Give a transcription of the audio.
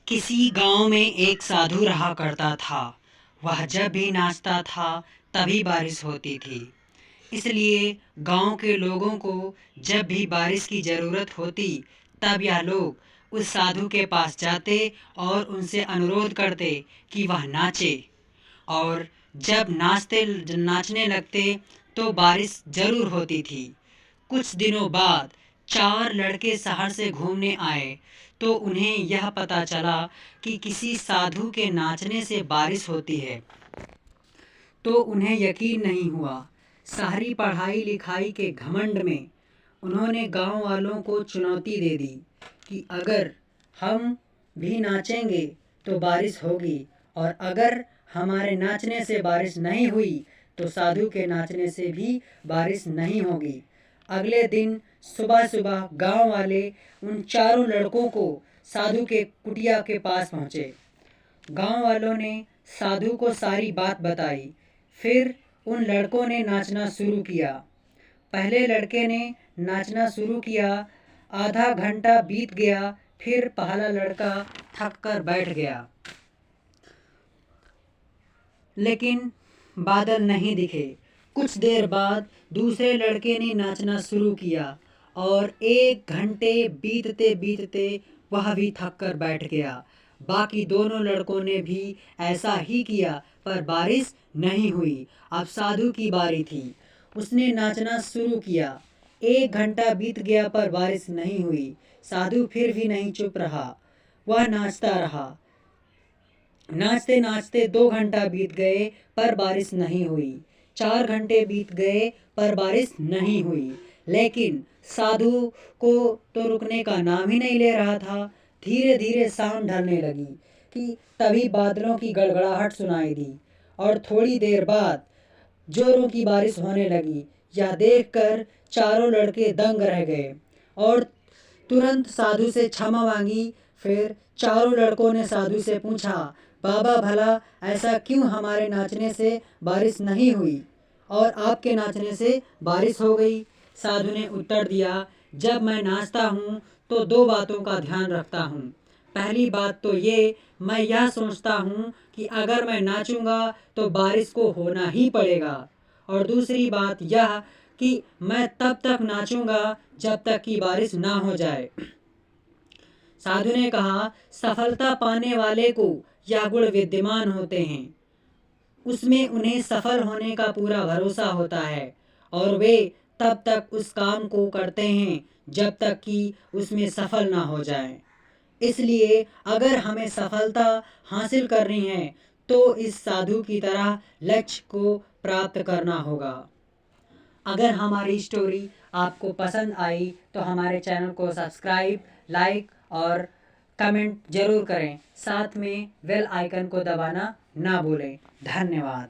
किसी गांव में एक साधु रहा करता था। वह जब भी नाचता था तभी बारिश होती थी। इसलिए गांव के लोगों को जब भी बारिश की ज़रूरत होती तब यह लोग उस साधु के पास जाते और उनसे अनुरोध करते कि वह नाचे। और जब नाचने लगते तो बारिश ज़रूर होती थी। कुछ दिनों बाद 4 लड़के शहर से घूमने आए तो उन्हें यह पता चला कि किसी साधु के नाचने से बारिश होती है। तो उन्हें यकीन नहीं हुआ। शहरी पढ़ाई लिखाई के घमंड में उन्होंने गांव वालों को चुनौती दे दी कि अगर हम भी नाचेंगे तो बारिश होगी, और अगर हमारे नाचने से बारिश नहीं हुई तो साधु के नाचने से भी बारिश नहीं होगी। अगले दिन सुबह सुबह गांव वाले उन चारों लड़कों को साधु के कुटिया के पास पहुँचे। गांव वालों ने साधु को सारी बात बताई। फिर उन लड़कों ने नाचना शुरू किया। पहले लड़के ने नाचना शुरू किया। आधा घंटा बीत गया। फिर पहला लड़का थक कर बैठ गया, लेकिन बादल नहीं दिखे। कुछ देर बाद दूसरे लड़के ने नाचना शुरू किया और 1 घंटे बीतते बीतते वह भी थक कर बैठ गया। बाकी दोनों लड़कों ने भी ऐसा ही किया, पर बारिश नहीं हुई। अब साधु की बारी थी। उसने नाचना शुरू किया। 1 घंटा बीत गया पर बारिश नहीं हुई। साधु फिर भी नहीं चुप रहा। वह नाचता रहा। नाचते नाचते 2 घंटा बीत गए पर बारिश नहीं हुई। 4 घंटे बीत गए पर बारिश नहीं हुई। लेकिन साधु को तो रुकने का नाम ही नहीं ले रहा था। धीरे धीरे शाम ढलने लगी कि तभी बादलों की गड़गड़ाहट सुनाई दी और थोड़ी देर बाद जोरों की बारिश होने लगी। यह देखकर चारों लड़के दंग रह गए और तुरंत साधु से क्षमा मांगी। फिर चारों लड़कों ने साधु से पूछा, बाबा भला ऐसा क्यों हमारे नाचने से बारिश नहीं हुई और आपके नाचने से बारिश हो गई? साधु ने उत्तर दिया, जब मैं नाचता हूँ तो 2 बातों का ध्यान रखता हूँ। पहली बात तो ये, मैं यह सोचता हूँ कि अगर मैं नाचूंगा तो बारिश को होना ही पड़ेगा, और दूसरी बात यह कि मैं तब तक नाचूंगा जब तक कि बारिश ना हो जाए। साधु ने कहा, सफलता पाने वाले को यह गुण विद्यमान होते हैं। उसमें उन्हें सफल होने का पूरा भरोसा होता है और वे तब तक उस काम को करते हैं जब तक कि उसमें सफल ना हो जाए। इसलिए अगर हमें सफलता हासिल करनी है तो इस साधु की तरह लक्ष्य को प्राप्त करना होगा। अगर हमारी स्टोरी आपको पसंद आई तो हमारे चैनल को सब्सक्राइब, लाइक और कमेंट ज़रूर करें। साथ में बेल आइकन को दबाना ना भूलें। धन्यवाद।